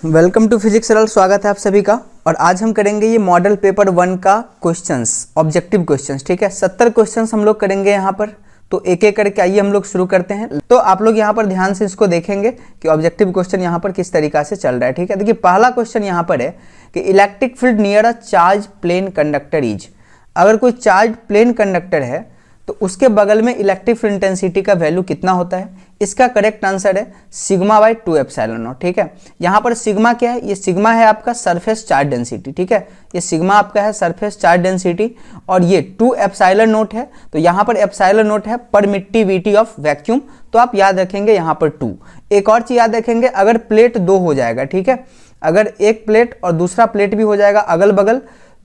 Welcome to physics सरल। स्वागत है आप सभी का। और आज हम करेंगे ये मॉडल पेपर 1 का क्वेश्चंस, ऑब्जेक्टिव क्वेश्चंस। ठीक है, 70 क्वेश्चंस हम लोग करेंगे यहाँ पर। तो एक एक करके आइए हम लोग शुरू करते हैं। तो आप लोग यहाँ पर ध्यान से इसको देखेंगे कि ऑब्जेक्टिव क्वेश्चन यहाँ पर किस तरीका से चल रहा है। ठीक है, देखिए पहला क्वेश्चन यहाँ पर है कि electric field near a charge plane conductor is. अगर कोई चार्ज प्लेन कंडक्टर है तो उसके बगल में इलेक्ट्रिक फील्ड इंटेंसिटी का वैल्यू कितना होता है। इसका करेक्ट आंसर है सिग्मा बाई 2 एप्सिलॉन नॉट। ठीक है, यहाँ पर सिग्मा क्या है, ये सिग्मा है आपका सरफेस चार्ज डेंसिटी। ठीक है, ये सिग्मा आपका है सरफेस चार्ज डेंसिटी और ये 2 एप्सिलॉन नॉट है। तो यहाँ पर एप्सिलॉन नॉट है परमिटिविटी ऑफ वैक्यूम, तो आप याद रखेंगे यहाँ पर 2। एक और चीज याद रखेंगे, अगर प्लेट 2 हो जाएगा, ठीक है, अगर एक प्लेट और दूसरा प्लेट भी हो जाएगा अगल बगल,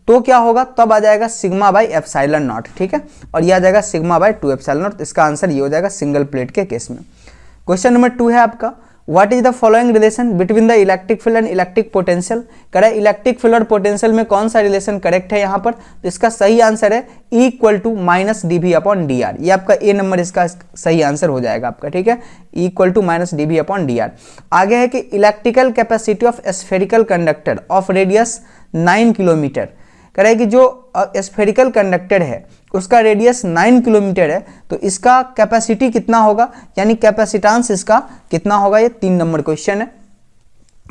तो क्या होगा, तब आ जाएगा सिग्मा बाई एप्सिलॉन नॉट। ठीक है, और ये आ जाएगा सिग्मा बाई 2 एप्सिलॉन नॉट। इसका आंसर ये हो जाएगा सिंगल प्लेट के केस में। क्वेश्चन नंबर 2 है आपका, what is the following relation between the electric field and electric potential. करें इलेक्ट्रिक फील्ड और पोटेंशियल में कौन सा रिलेशन करेक्ट है यहाँ पर। तो इसका सही आंसर है E equal to minus D V upon D R. ये आपका ए नंबर इसका सही आंसर हो जाएगा आपका। ठीक है, E equal to minus D V upon D R. आगे है कि electrical capacity of spherical conductor of radius 9 kilometre. करें कि जो स्फेरिकल कंडक्टर है उसका रेडियस 9 किलोमीटर है, तो इसका कैपेसिटी कितना होगा, यानी कैपेसिटेंस इसका कितना होगा। ये 3 नंबर क्वेश्चन है।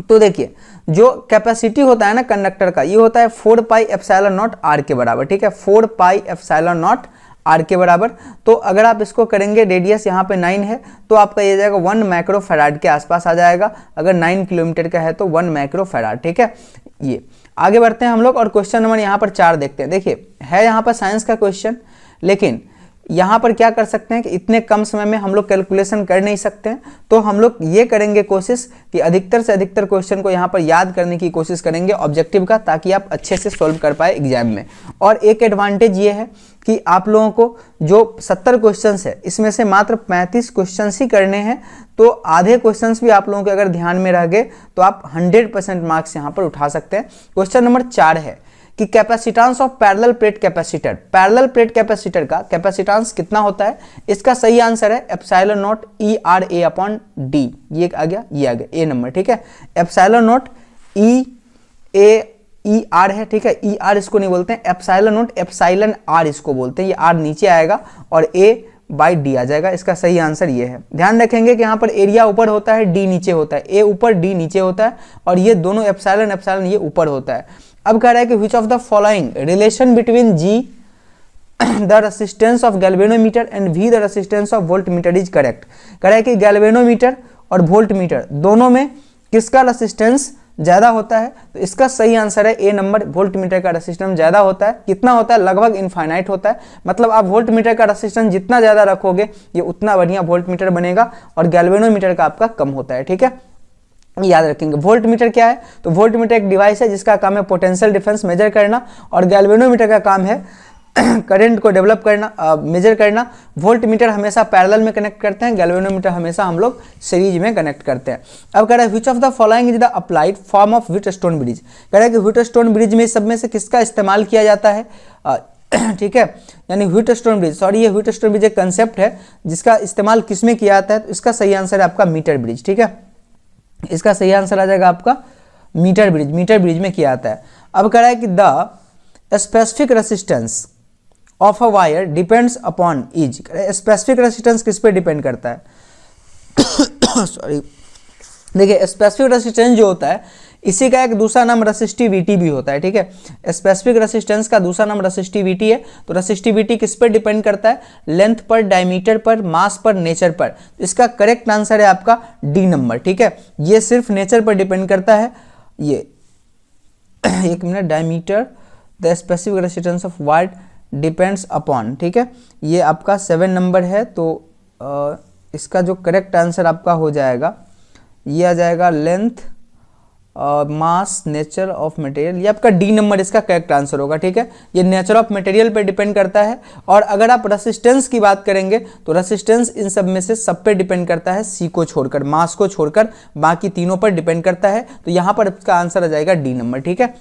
तो देखिए जो कैपेसिटी होता है ना कंडक्टर का, ये होता है 4 पाई एप्सिलॉन नॉट आर के बराबर। ठीक है, 4 पाई एप्सिलॉन नॉट आर के बराबर। तो अगर आप इसको करेंगे, रेडियस यहाँ पे 9 है तो आपका ये जाएगा 1 माइक्रो फैराड के आसपास आ जाएगा। अगर 9 किलोमीटर का है तो 1 माइक्रो फैराड। ठीक है, ये आगे बढ़ते हैं हम लोग और क्वेश्चन नंबर यहाँ पर 4 देखते हैं। देखिए है यहाँ पर साइंस का क्वेश्चन, लेकिन यहाँ पर क्या कर सकते हैं कि इतने कम समय में हम लोग कैलकुलेशन कर नहीं सकते हैं, तो हम लोग ये करेंगे कोशिश कि अधिकतर से अधिकतर क्वेश्चन को यहाँ पर याद करने की कोशिश करेंगे ऑब्जेक्टिव का, ताकि आप अच्छे से सॉल्व कर पाए एग्जाम में। और एक एडवांटेज ये है कि आप लोगों को जो 70 क्वेश्चंस है इसमें से मात्र 35 क्वेश्चंस ही करने हैं, तो आधे क्वेश्चंस भी आप लोगों के अगर ध्यान में रह गए तो आप 100% मार्क्स यहाँ पर उठा सकते हैं। क्वेश्चन नंबर 4 है कि capacitance of parallel plate capacitor, parallel plate capacitor का कैपेसिटेंस कितना होता है। इसका सही आंसर है epsilon not E R A upon D. ये आ गया, ये आ गया ए नंबर। ठीक है, एप्सिलॉन नॉट ई आर है। ठीक है, ई आर इसको नहीं बोलते हैं, एप्सिलॉन नॉट एप्सिलॉन आर इसको बोलते हैं। ये आर नीचे आएगा और ए बाई डी आ जाएगा। इसका सही आंसर ये है। ध्यान रखेंगे कि यहाँ पर एरिया ऊपर होता है, डी नीचे होता है, ए ऊपर डी नीचे होता है, और ये दोनों एप्सिलॉन एप्सिलॉन ये ऊपर होता है। अब कह रहा है कि which of the following relation between G the resistance of galvanometer and V the resistance of voltmeter is correct. कह रहा है कि गैल्वेनोमीटर और वोल्टमीटर दोनों में किसका रेसिस्टेंस ज्यादा होता है। तो इसका सही आंसर है ए नंबर, वोल्टमीटर का रेसिस्टेंस ज्यादा होता है। कितना होता है, लगभग इनफाइनाइट होता है। मतलब आप वोल्टमीटर का रेसिस्टेंस जितना ज्यादा रखोगे ये उतना बढ़िया वोल्टमीटर बनेगा, और गैल्वेनोमीटर का आपका कम होता है। ठीक है, याद रखेंगे। वोल्टमीटर क्या है, तो वोल्टमीटर एक डिवाइस है जिसका काम है पोटेंशियल डिफरेंस मेजर करना, और गैल्वेनोमीटर का काम है करंट को डेवलप करना, मेजर करना। वोल्टमीटर हमेशा पैरेलल में कनेक्ट करते हैं, गैल्वेनोमीटर हमेशा हम लोग सीरीज में कनेक्ट करते हैं। अब कह रहा है which of the following is the applied form of Wheatstone bridge. कह रहा है कि व्हीटस्टोन ब्रिज में सब में से किसका इस्तेमाल किया जाता है। ठीक है, यानी व्हीटस्टोन ब्रिज, सॉरी ये व्हीटस्टोन ब्रिज एक कंसेप्ट है जिसका इस्तेमाल किस में किया जाता है। तो इसका सही आंसर है आपका मीटर ब्रिज। ठीक है, इसका सही आंसर आ जाएगा आपका मीटर ब्रिज। मीटर ब्रिज में किया जाता है। अब कह रहा है कि the specific resistance of a wire depends upon is. Specific resistance किस पे डिपेंड करता है सॉरी, देखिए स्पेसिफिक रेसिस्टेंस जो होता है इसी का एक दूसरा नाम रेसिस्टिविटी भी होता है। ठीक है, स्पेसिफिक रेसिस्टेंस का दूसरा नाम रेसिस्टिविटी है। तो रेसिस्टिविटी किस पर डिपेंड करता है, लेंथ पर, डायमीटर पर, मास पर, नेचर पर। इसका करेक्ट आंसर है आपका डी नंबर। ठीक है, ये सिर्फ नेचर पर डिपेंड करता है। ये एक minute, diameter the specific resistance of wire depends upon. ठीक है, ये आपका 7 नंबर है। तो इसका जो करेक्ट आंसर आपका हो जाएगा ये आ जाएगा length, mass, nature of material. ये आपका डी नंबर इसका करेक्ट आंसर होगा। ठीक है, ये नेचर ऑफ मटेरियल पे डिपेंड करता है। और अगर आप रेसिस्टेंस की बात करेंगे तो रेसिस्टेंस इन सब में से सब पे डिपेंड करता है, सी को छोड़कर, मास को छोड़कर बाकी तीनों पर डिपेंड करता है। तो यहाँ पर इसका आंसर आ जाएगा डी नंबर। ठीक है,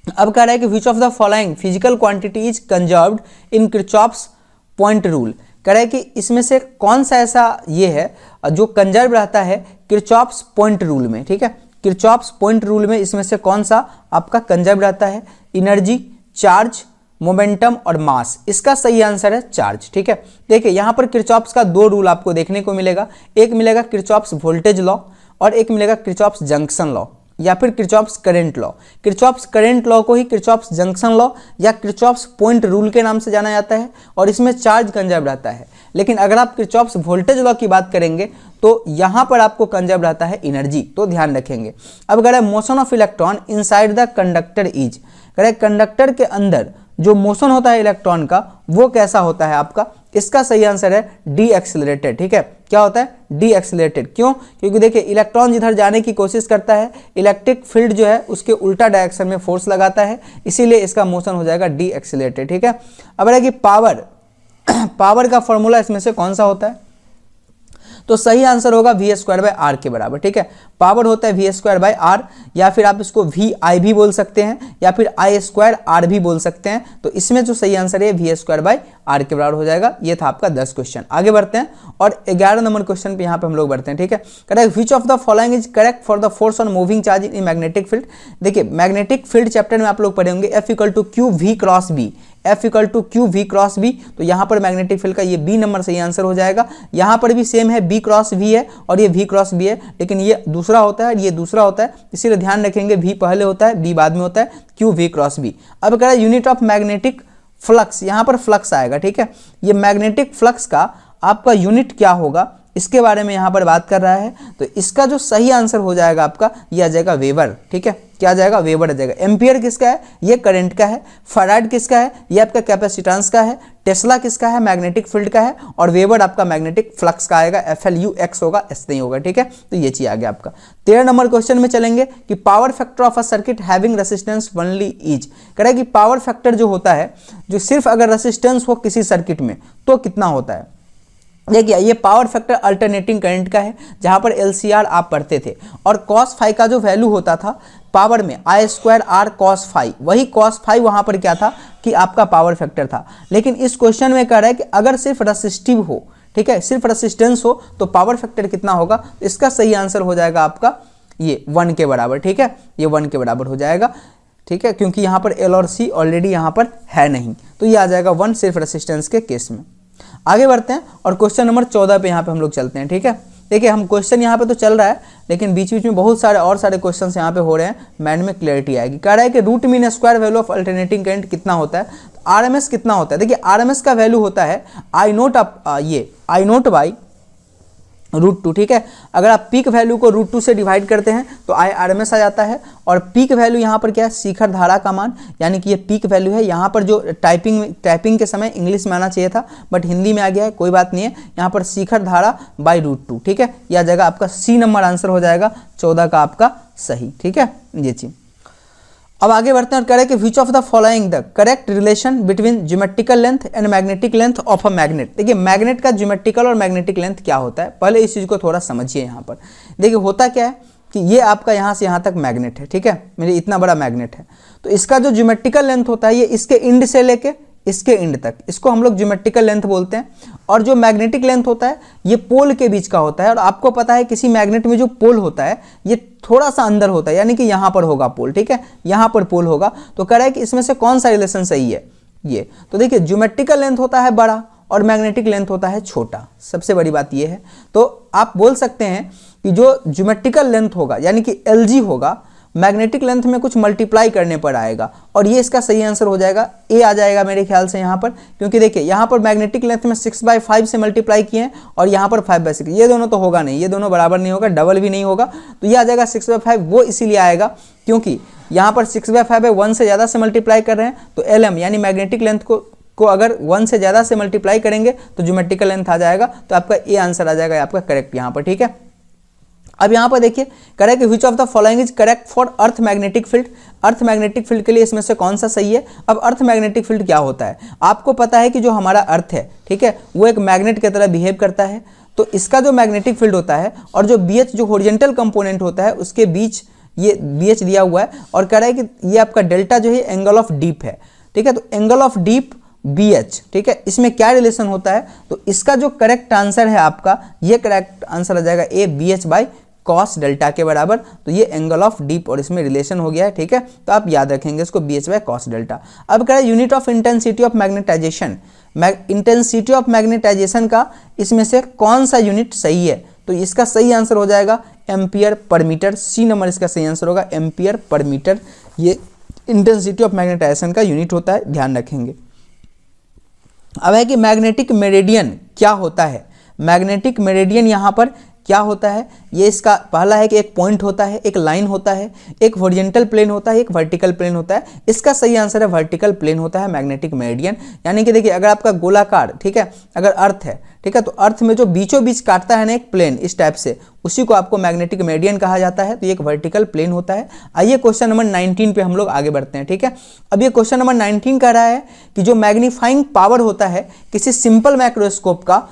अब कह रहा है कि which of the following physical quantity is conserved in Kirchhoff's point rule. कह रहा है कि इसमें से कौन सा ऐसा ये है जो कंजर्व रहता है किरचॉफ्स पॉइंट रूल में। ठीक है, किरचॉफ्स पॉइंट रूल में इसमें से कौन सा आपका कंजर्व रहता है? एनर्जी, चार्ज, मोमेंटम और मास। इसका सही आंसर है चार्ज। ठीक है, देखिए यहां पर किरचॉफ्स का दो रूल आपको देखने को मिलेगा, एक मिलेगा किरचॉफ्स वोल्टेज लॉ और एक मिलेगा किरचॉफ्स जंक्शन लॉ या फिर Kirchhoff's current law. Kirchhoff's current law को ही किरचॉफ्स जंक्शन लॉ या किरचॉफ्स पॉइंट रूल के नाम से जाना जाता है और इसमें चार्ज कंजर्व रहता है। लेकिन अगर आप किरचॉफ्स वोल्टेज लॉ की बात करेंगे तो यहां पर आपको कंजर्व रहता है एनर्जी, तो ध्यान रखेंगे। अब अगर motion of electron inside the conductor is, अगर कंडक्टर के अंदर जो मोशन होता है इलेक्ट्रॉन का वो कैसा होता है आपका? इसका सही आंसर है डी एक्सेलरेटेड। ठीक है, क्या होता है? D accelerated. क्यों? क्योंकि देखिए इलेक्ट्रॉन जिधर जाने की कोशिश करता है इलेक्ट्रिक फील्ड जो है उसके उल्टा डायरेक्शन में फोर्स लगाता है, इसीलिए इसका मोशन हो जाएगा डी एक्सेलरेटेड। ठीक है, अब है कि पावर पावर का फॉर्मूला इसमें से कौन सा होता है? तो सही आंसर होगा वी स्क्वायर बाय आर के बराबर। ठीक है, पावर होता है वी स्क्वायर बाय आर, या फिर आप इसको वी आई भी बोल सकते हैं या फिर आई स्क्वायर आर भी बोल सकते हैं। तो इसमें जो सही आंसर है वी स्क्वायर बाय आर के बराबर हो जाएगा। ये था आपका 10 क्वेश्चन। आगे बढ़ते हैं और 11 नंबर क्वेश्चन पे यहाँ पे हम लोग बढ़ते हैं। ठीक है, correct which of the following is correct for the force on moving charge in magnetic field. देखिए मैग्नेटिक फील्ड चैप्टर में आप लोग पढ़े होंगे F equal to Q V cross B, F equal to Q V cross B. तो यहाँ पर magnetic field का ये बी नंबर सही आंसर हो जाएगा। यहाँ पर भी सेम है, बी क्रॉस वी है और ये वी क्रॉस बी है, लेकिन ये दूसरा होता है ये दूसरा होता है, इसीलिए ध्यान रखेंगे वी पहले होता है बी बाद में होता है, क्यू वी क्रॉस बी। अब कह रहा है यूनिट ऑफ मैग्नेटिक फ्लक्स, यहाँ पर फ्लक्स आएगा। ठीक है, ये मैग्नेटिक फ्लक्स का आपका यूनिट क्या होगा इसके बारे में यहाँ पर बात कर रहा है। तो इसका जो सही आंसर हो जाएगा आपका ये आ जाएगा वेबर। ठीक है, क्या आ जाएगा? वेबर आ जाएगा। एम्पियर किसका है? ये करंट का है। फैराड किसका है? ये आपका कैपेसिटेंस का है। टेस्ला किसका है? मैग्नेटिक फील्ड का है। और वेबर आपका मैग्नेटिक फ्लक्स का आएगा, FLUX होगा, एस नहीं होगा। ठीक है, तो ये चीज आ गया आपका। 13 नंबर क्वेश्चन में चलेंगे कि power factor of a circuit having resistance only is. कह रहा है कि पावर फैक्टर जो होता है जो सिर्फ अगर रेसिस्टेंस हो किसी सर्किट में तो कितना होता है? देखिए ये पावर फैक्टर अल्टरनेटिंग करंट का है, जहां पर LCR आप पढ़ते थे, और cos फाई का जो वैल्यू होता था पावर में आई स्क्वायर आर कॉस फाई, वही cos फाई वहां पर क्या था कि आपका पावर फैक्टर था। लेकिन इस क्वेश्चन में कह रहा है कि अगर सिर्फ रेसिस्टिव हो, ठीक है, सिर्फ रेसिस्टेंस हो तो पावर फैक्टर कितना होगा? इसका सही आंसर हो जाएगा आपका ये 1 के बराबर। ठीक है, ये 1 के बराबर हो जाएगा। ठीक है, क्योंकि यहाँ पर L और C ऑलरेडी यहाँ पर है नहीं, तो ये आ जाएगा 1 सिर्फ रेसिस्टेंस के केस में। आगे बढ़ते हैं और क्वेश्चन नंबर 14 पे यहाँ पे हम लोग चलते हैं। ठीक है, देखिए हम क्वेश्चन यहाँ पे तो चल रहा है लेकिन बीच बीच में बहुत सारे और सारे क्वेश्चंस यहाँ पे हो रहे हैं, माइंड में क्लैरिटी आएगी। कह रहा है कि root mean square value of alternating current कितना होता है? तो RMS कितना होता है? देखिए RMS का वैल्यू होता है आई नोट बाई √2। ठीक है, अगर आप पीक वैल्यू को √2 से डिवाइड करते हैं तो RMS आ जाता है। और पीक वैल्यू यहाँ पर क्या है? शिखर धारा का मान, यानी कि ये पीक वैल्यू है। यहाँ पर जो टाइपिंग के समय इंग्लिश में आना चाहिए था बट हिंदी में आ गया है, कोई बात नहीं है। यहाँ पर शिखर धारा बाई √2। ठीक है, यह आ जाएगा आपका C नंबर आंसर हो जाएगा 14 का आपका सही। ठीक है, ये चीज। अब आगे बढ़ते हैं और कह रहे हैं कि which of the following the correct relation between geometrical length and magnetic length of a magnet. देखिए मैग्नेट का ज्योमेट्रिकल और मैग्नेटिक लेंथ क्या होता है, पहले इस चीज को थोड़ा समझिए। यहाँ पर देखिए होता क्या है कि ये आपका यहाँ से यहाँ तक मैग्नेट है। ठीक है, मेरे इतना बड़ा मैग्नेट है, तो इसका जो ज्योमेट्रिकल लेंथ होता है ये इसके इंड से लेके इसके इंड तक, इसको हम लोग ज्योमेट्रिकल लेंथ बोलते हैं। और जो मैग्नेटिक लेंथ होता है ये पोल के बीच का होता है। और आपको पता है किसी मैग्नेट में जो पोल होता है ये थोड़ा सा अंदर होता है, यानी कि यहाँ पर होगा पोल। ठीक है, यहाँ पर पोल होगा। तो कह रहा है कि इसमें से कौन सा रिलेशन सही है? ये तो देखिए ज्योमेट्रिकल लेंथ होता है बड़ा और मैग्नेटिक लेंथ होता है छोटा, सबसे बड़ी बात ये है। तो आप बोल सकते हैं कि जो ज्योमेट्रिकल लेंथ होगा यानी कि LG होगा, मैग्नेटिक लेंथ में कुछ मल्टीप्लाई करने पर आएगा, और ये इसका सही आंसर हो जाएगा। A आ जाएगा मेरे ख्याल से यहाँ पर, क्योंकि देखिए यहाँ पर मैग्नेटिक लेंथ में 6/5 से मल्टीप्लाई किए हैं और यहाँ पर 5/6। ये दोनों तो होगा नहीं, ये दोनों बराबर नहीं होगा, डबल भी नहीं होगा, तो ये आ जाएगा 6/5। वो इसीलिए आएगा क्योंकि यहाँ पर 6/5 है, 1 से ज़्यादा से मल्टीप्लाई कर रहे हैं, तो LM यानी मैग्नेटिक लेंथ को अगर 1 से ज़्यादा से मल्टीप्लाई करेंगे तो ज्योमेट्रिकल लेंथ आ जाएगा। तो आपका A आंसर आ जाएगा आपका करेक्ट यहाँ पर। ठीक है, अब यहाँ पर देखिए correct which of the following is correct for earth magnetic field. Earth magnetic field के लिए इसमें से कौन सा सही है? अब अर्थ मैग्नेटिक फील्ड क्या होता है? आपको पता है कि जो हमारा अर्थ है, ठीक है, वो एक मैग्नेट की तरह बिहेव करता है। तो इसका जो मैग्नेटिक फील्ड होता है और जो BH जो हॉरिजॉन्टल कंपोनेंट होता है उसके बीच ये BH दिया हुआ है, और कह रहा है कि ये आपका डेल्टा जो है एंगल ऑफ डीप है। ठीक है, तो एंगल ऑफ डीप BH, ठीक है, इसमें क्या रिलेशन होता है? तो इसका जो करेक्ट आंसर है आपका, ये करेक्ट आंसर आ जाएगा A BH/Q कॉस डेल्टा के बराबर। तो ये एंगल ऑफ डीप और इसमें रिलेशन हो गया है, ठीक है। तो आप याद रखेंगे इसको BH बाय कॉस डेल्टा। अब कह रहा है unit of intensity of magnetization, intensity of magnetization का इसमें से कौन सा यूनिट सही है? तो इसका सही आंसर हो जाएगा एम्पियर पर मीटर। सी नंबर इसका सही आंसर होगा, एम्पियर पर मीटर। ये इंटेंसिटी ऑफ मैग्नेटाइजेशन का यूनिट होता है, ध्यान रखेंगे। अब है कि मैग्नेटिक मेरिडियन क्या होता है? मैग्नेटिक मेरिडियन यहाँ पर क्या होता है? ये इसका पहला है कि एक पॉइंट होता है, एक लाइन होता है, एक हॉरिजॉन्टल प्लेन होता है, एक वर्टिकल प्लेन होता है। इसका सही आंसर है वर्टिकल प्लेन होता है मैग्नेटिक मेरिडियन। यानी कि देखिए, अगर आपका गोलाकार, ठीक है, अगर अर्थ है, ठीक है, तो अर्थ में जो बीचों बीच काटता है ना एक प्लेन इस टाइप से, उसी को आपको मैग्नेटिक मेरिडियन कहा जाता है। तो ये एक वर्टिकल प्लेन होता है। आइए क्वेश्चन नंबर 19 पे हम लोग आगे बढ़ते हैं, ठीक है। अब ये क्वेश्चन नंबर 19 कह रहा है कि जो मैग्नीफाइंग पावर होता है किसी सिंपल माइक्रोस्कोप का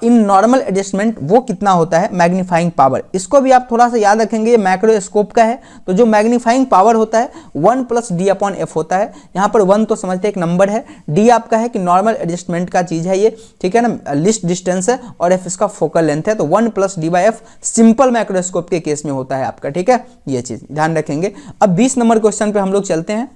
इन नॉर्मल एडजस्टमेंट, वो कितना होता है मैग्नीफाइंग पावर? इसको भी आप थोड़ा सा याद रखेंगे, ये माइक्रोस्कोप का है। तो जो मैग्नीफाइंग पावर होता है 1 + d/f होता है। यहाँ पर 1 तो समझते एक नंबर है, d आपका है कि नॉर्मल एडजस्टमेंट का चीज है ये, ठीक है ना, लिस्ट डिस्टेंस है, और f इसका फोकल लेंथ है। तो 1 + d/f सिंपल माइक्रोस्कोप के केस में होता है आपका, ठीक है, ये चीज ध्यान रखेंगे। अब 20 नंबर क्वेश्चन पे हम लोग चलते हैं,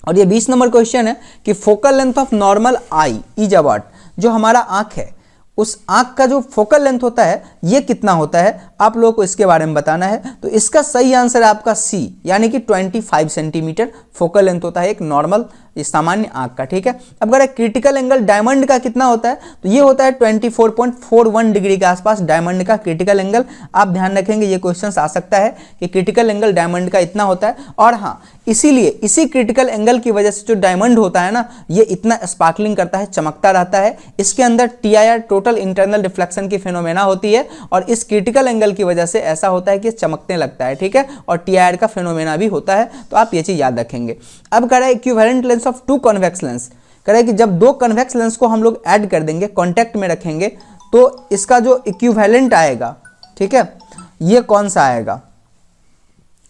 और ये 20 नंबर क्वेश्चन है कि focal length of normal I is about, जो हमारा आंख है उस आंख का जो फोकल लेंथ होता है ये कितना होता है, आप लोगों को इसके बारे में बताना है। तो इसका सही आंसर है आपका सी, यानी कि 25 सेंटीमीटर फोकल लेंथ होता है एक नॉर्मल सामान्य आंख का, ठीक है। अब अगर क्रिटिकल एंगल डायमंड का कितना होता है, तो ये होता है 24.41 डिग्री के आसपास डायमंड का क्रिटिकल एंगल। आप ध्यान रखेंगे, ये क्वेश्चन आ सकता है कि क्रिटिकल एंगल डायमंड का इतना होता है। और हाँ, इसीलिए इसी क्रिटिकल एंगल की वजह से जो डायमंड होता है ना, ये इतना स्पार्कलिंग करता है, चमकता रहता है। इसके अंदर TIR टोटल इंटरनल रिफ्लेक्शन की फेनोमेना होती है, और इस क्रिटिकल एंगल की वजह से ऐसा होता है कि चमकने लगता है, ठीक है, और TIR का फेनोमेना भी होता है। तो आप ये चीज याद रखेंगे। अब कह रहा है equivalent lens of 2 convex lens, कह रहा है कि जब 2 कन्वेक्स लेंस को हम लोग ऐड कर देंगे, कॉन्टैक्ट में रखेंगे, तो इसका जो इक्विवेलेंट आएगा, ठीक है, ये कौन सा आएगा?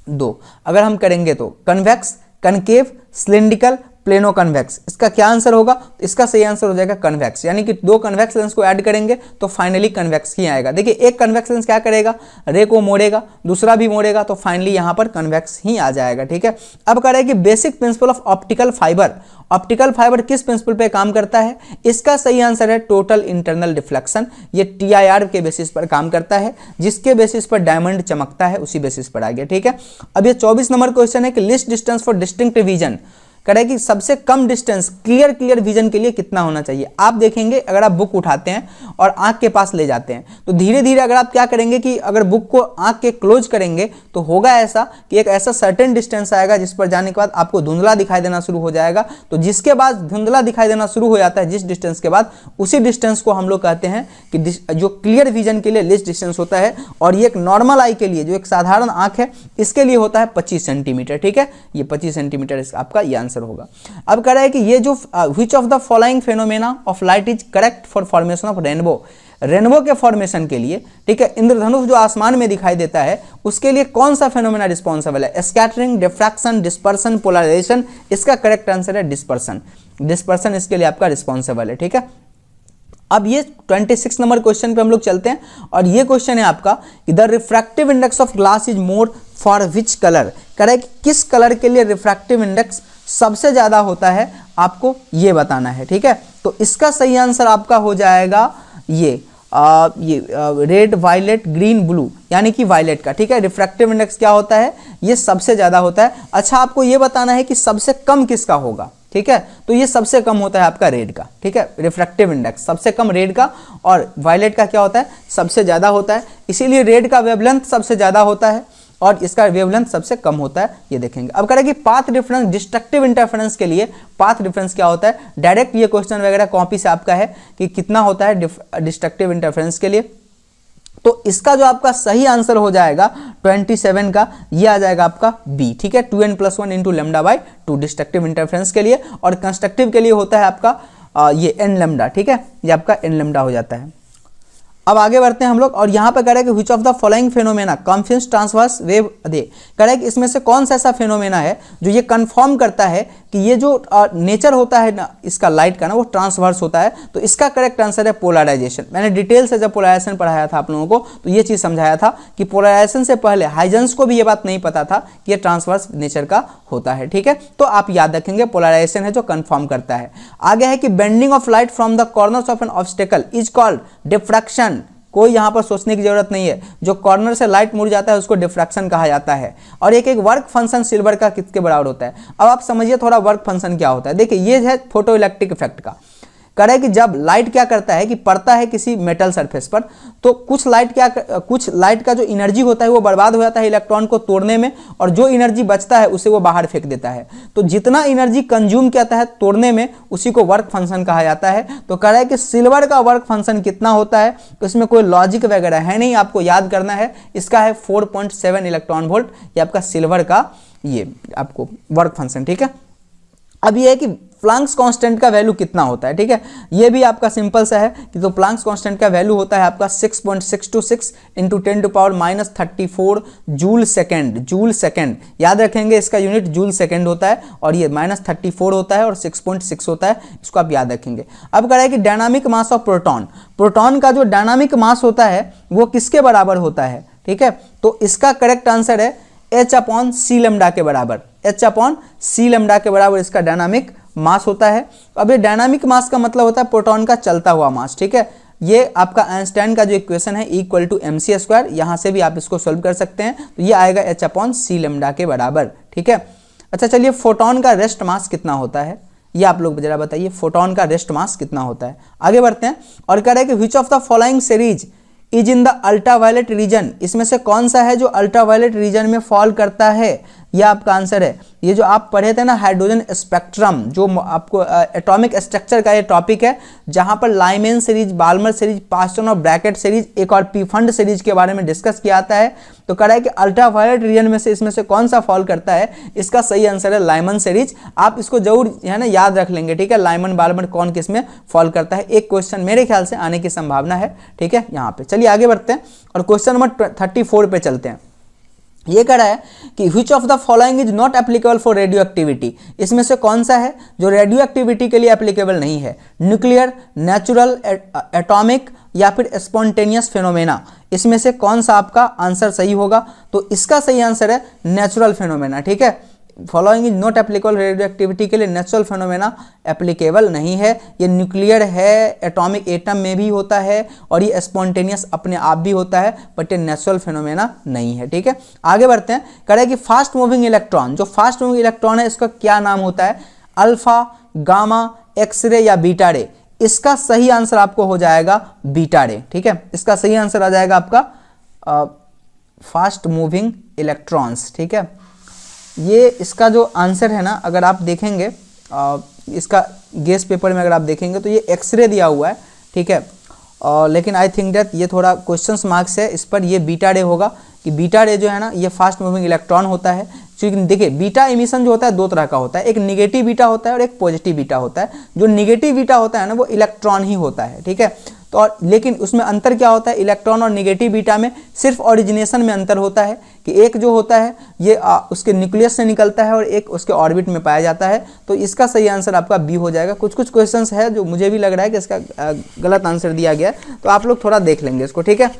2 अगर हम करेंगे तो convex, concave, cylindrical, plano convex. इसका क्या आंसर होगा? तो इसका सही आंसर हो जाएगा कन्वेक्स, यानी कि 2 कन्वेक्स लेंस को ऐड करेंगे तो फाइनली कन्वेक्स ही आएगा। देखिए, एक कन्वेक्स लेंस क्या करेगा, रे को मोड़ेगा, दूसरा भी मोड़ेगा, तो फाइनली यहां पर कन्वेक्स ही आ जाएगा, ठीक है। अब कह रहा है कि basic principle of optical fibre, optical fibre किस प्रिंसिपल पे काम करता है? इसका सही आंसर है टोटल इंटरनल रिफ्लेक्शन। ये TIR के बेसिस पर काम करता है, जिसके बेसिस पर डायमंड चमकता है, उसी बेसिस पर आ गया, ठीक है। अब ये 24 नंबर क्वेश्चन है कि list distance for distinct vision, कह रहा है कि सबसे कम डिस्टेंस क्लियर विजन के लिए कितना होना चाहिए। आप देखेंगे, अगर आप बुक उठाते हैं और आंख के पास ले जाते हैं, तो धीरे धीरे अगर आप क्या करेंगे कि अगर बुक को आंख के क्लोज करेंगे, तो होगा ऐसा कि एक ऐसा सर्टेन डिस्टेंस आएगा जिस पर जाने के बाद आपको धुंधला दिखाई देना शुरू हो जाएगा। तो जिसके बाद धुंधला दिखाई देना शुरू हो जाता है जिस डिस्टेंस के बाद, उसी डिस्टेंस को हम लोग कहते हैं कि जो क्लियर विजन के लिए लिस्ट डिस्टेंस होता है। और ये एक नॉर्मल आई के लिए, जो एक साधारण आंख है, इसके लिए होता है 25 सेंटीमीटर, ठीक है। ये 25 सेंटीमीटर आपका ये आंसर होगा। अब कह रहा है कि ये जो which of the following phenomena of light is correct for formation of rainbow, rainbow के फॉर्मेशन के लिए, ठीक है, इंद्रधनुष जो आसमान में दिखाई देता है उसके लिए कौन सा फेनोमेना रिस्पॉन्सिबल है? Scattering, diffraction, dispersion, polarization. इसका करेक्ट आंसर है डिस्पर्सन, डिस्पर्सन इसके लिए आपका रिस्पॉन्सिबल है, ठीक है। अब ये 26 नंबर क्वेश्चन पे हम लोग चलते हैं, और ये क्वेश्चन है आपका कि the refractive index of glass is more for which colour, कह रहा है कि किस कलर के लिए रिफ्रैक्टिव इंडेक्स सबसे ज्यादा होता है, आपको ये बताना है, ठीक है। तो इसका सही आंसर आपका हो जाएगा ये रेड, वायलेट, ग्रीन, ब्लू, यानी कि वायलेट का, ठीक है। रिफ्रैक्टिव इंडेक्स क्या होता है? ये सबसे ज्यादा होता है। अच्छा, आपको ये बताना है कि सबसे कम किसका होगा, ठीक है। तो ये सबसे कम होता है आपका रेड का, ठीक है। रिफ्रैक्टिव इंडेक्स सबसे कम रेड का, और वायलेट का क्या होता है? सबसे ज्यादा होता है। इसीलिए रेड का वेवलेंथ सबसे ज्यादा होता है और इसका वेवलेंथ सबसे कम होता है, ये देखेंगे। अब कह रहा है कि पाथ डिफरेंस डिस्ट्रक्टिव इंटरफेरेंस के लिए पाथ डिफरेंस क्या होता है? डायरेक्ट ये क्वेश्चन वगैरह कॉपी से आपका है कि कितना होता है डिस्ट्रक्टिव इंटरफेरेंस के लिए। तो इसका जो आपका सही आंसर हो जाएगा 27 का, ये आ जाएगा आपका बी, ठीक है। 2n+1 × λ/2 डिस्ट्रक्टिव इंटरफेरेंस के लिए, और कंस्ट्रक्टिव के लिए होता है आपका ये n λ, ठीक है, ये आपका n λ हो जाता है। अब आगे बढ़ते हैं हम लोग, और यहाँ पे कह रहे हैं कि which of the following phenomena confirms transverse wave दे, कह रहे हैं कि इसमें से कौन सा ऐसा फेनोमेना है जो ये कंफर्म करता है कि ये जो नेचर होता है ना इसका लाइट का ना वो ट्रांसवर्स होता है। तो इसका करेक्ट आंसर है पोलराइजेशन। मैंने डिटेल से जब पोलराइजेशन पढ़ाया था आप लोगों को तो ये चीज़ समझाया था कि पोलराइजेशन से पहले हाइजेंस को भी ये बात नहीं पता था कि ये ट्रांसवर्स नेचर का होता है, ठीक है। तो आप याद रखेंगे पोलराइजेशन है जो कंफर्म करता है। आगे है कि bending of light from the corners of N obstacle is called diffraction. कोई यहाँ पर सोचने की जरूरत नहीं है, जो कॉर्नर से लाइट मुड़ जाता है उसको डिफ्रैक्शन कहा जाता है। और एक वर्क फंक्शन सिल्वर का किसके बराबर होता है। अब आप समझिए थोड़ा वर्क फंक्शन क्या होता है। देखिए ये है फोटो इलेक्ट्रिक इफेक्ट का, कह रहा है कि जब लाइट क्या करता है कि पड़ता है किसी मेटल सरफेस पर तो कुछ लाइट का जो एनर्जी होता है वो बर्बाद हो जाता है इलेक्ट्रॉन को तोड़ने में, और जो एनर्जी बचता है उसे वो बाहर फेंक देता है। तो जितना एनर्जी कंज्यूम किया है तोड़ने में उसी को वर्क फंक्शन कहा जाता है। तो कह रहा है कि सिल्वर का वर्क फंक्शन कितना होता है, तो इसमें कोई लॉजिक वगैरह है नहीं, आपको याद करना है। इसका है 4.7 इलेक्ट्रॉन वोल्ट, ये आपका सिल्वर का ये आपको वर्क फंक्शन, ठीक है। अब ये है कि प्लैंक्स कांस्टेंट का वैल्यू कितना होता है, ठीक है। ये भी आपका सिंपल सा है कि तो प्लैंक्स कांस्टेंट का वैल्यू होता है आपका 6.626 इंटू 10⁻⁻34 जूल सेकेंड। याद रखेंगे इसका यूनिट जूल सेकेंड होता है, और ये -34 होता है और 6.6 होता है, इसको आप याद रखेंगे। अब कह रहा है कि डायनामिक मास ऑफ प्रोटॉन का जो डायनामिक मास होता है वो किसके बराबर होता है, ठीक है। तो इसका करेक्ट आंसर है h/c लैम्डा के बराबर। h/c लैम्डा के बराबर इसका डायनामिक मास होता है। अब ये डायनामिक मास का मतलब होता है प्रोटॉन का चलता हुआ मास, ठीक है। ये आपका आइंस्टाइन का जो इक्वेशन है = mc², यहाँ से भी आप इसको सोल्व कर सकते हैं। तो ये आएगा h/c लैम्डा के बराबर, ठीक है। अच्छा चलिए, फोटोन का रेस्ट मास कितना होता है ये आप लोग जरा बताइए, फोटोन का रेस्ट मास कितना होता है। आगे बढ़ते हैं और कह रहे हैं कि which of the following series is in the ultraviolet region, इसमें से कौन सा है जो अल्ट्रावायलेट रीजन में फॉल करता है, यह आपका आंसर है। ये जो आप पढ़े थे ना हाइड्रोजन स्पेक्ट्रम, जो आपको एटॉमिक स्ट्रक्चर का ये टॉपिक है, जहां पर Lyman series, Balmer series, Paschen और ब्रैकेट सीरीज, एक और पीफंड सीरीज के बारे में डिस्कस किया आता है। तो कह रहा है कि अल्ट्रावायलेट रीजन में से इसमें से कौन सा फॉल करता है, इसका सही आंसर है लाइमन सीरीज। आप इसको जरूर है ना याद रख लेंगे, ठीक है। लाइमन बाल्मर कौन किस में फॉल करता है, एक क्वेश्चन मेरे ख्याल से आने की संभावना है, ठीक है। यहाँ पे चलिए आगे बढ़ते हैं और क्वेश्चन नंबर 34 पे चलते हैं। ये कह रहा है कि which of the following is not applicable for radio activity, इसमें से कौन सा है जो रेडियो एक्टिविटी के लिए एप्लीकेबल नहीं है। न्यूक्लियर, नेचुरल, एटॉमिक या फिर स्पॉन्टेनियस फेनोमेना, इसमें से कौन सा आपका आंसर सही होगा। तो इसका सही आंसर है नेचुरल फेनोमेना, ठीक है। Following is not applicable radio activity के लिए नेचुरल फेनोमेना एप्लीकेबल नहीं है। ये न्यूक्लियर है, एटॉमिक एटम में भी होता है, और ये स्पॉन्टेनियस अपने आप भी होता है, बट ये नेचुरल फेनोमेना नहीं है, ठीक है। आगे बढ़ते हैं, कह रहे हैं कि फास्ट मूविंग इलेक्ट्रॉन, जो फास्ट मूविंग इलेक्ट्रॉन है इसका क्या नाम होता है, अल्फा, गामा, एक्सरे या बीटा रे। इसका सही आंसर आपको हो जाएगा बीटा रे, ठीक है। इसका सही आंसर आ जाएगा आपका फास्ट मूविंग इलेक्ट्रॉन्स, ठीक है। ये इसका जो आंसर है ना, अगर आप देखेंगे इसका गेस पेपर में अगर आप देखेंगे तो ये एक्सरे दिया हुआ है, ठीक है। लेकिन आई थिंक दैट ये थोड़ा क्वेश्चंस मार्क्स है इस पर, ये बीटा रे होगा कि बीटा रे जो है ना ये फास्ट मूविंग इलेक्ट्रॉन होता है। क्योंकि देखिए बीटा एमिशन जो होता है दो तरह का होता है, एक निगेटिव बीटा होता है और एक पॉजिटिव बीटा होता है। जो निगेटिव बीटा होता है ना वो इलेक्ट्रॉन ही होता है, ठीक है। तो और लेकिन उसमें अंतर क्या होता है, इलेक्ट्रॉन और निगेटिव बीटा में सिर्फ ओरिजिनेशन में अंतर होता है कि एक जो होता है ये उसके न्यूक्लियस से निकलता है और एक उसके ऑर्बिट में पाया जाता है। तो इसका सही आंसर आपका बी हो जाएगा। कुछ कुछ क्वेश्चंस है जो मुझे भी लग रहा है कि इसका गलत आंसर दिया गया है, तो आप लोग थोड़ा देख लेंगे इसको, ठीक है।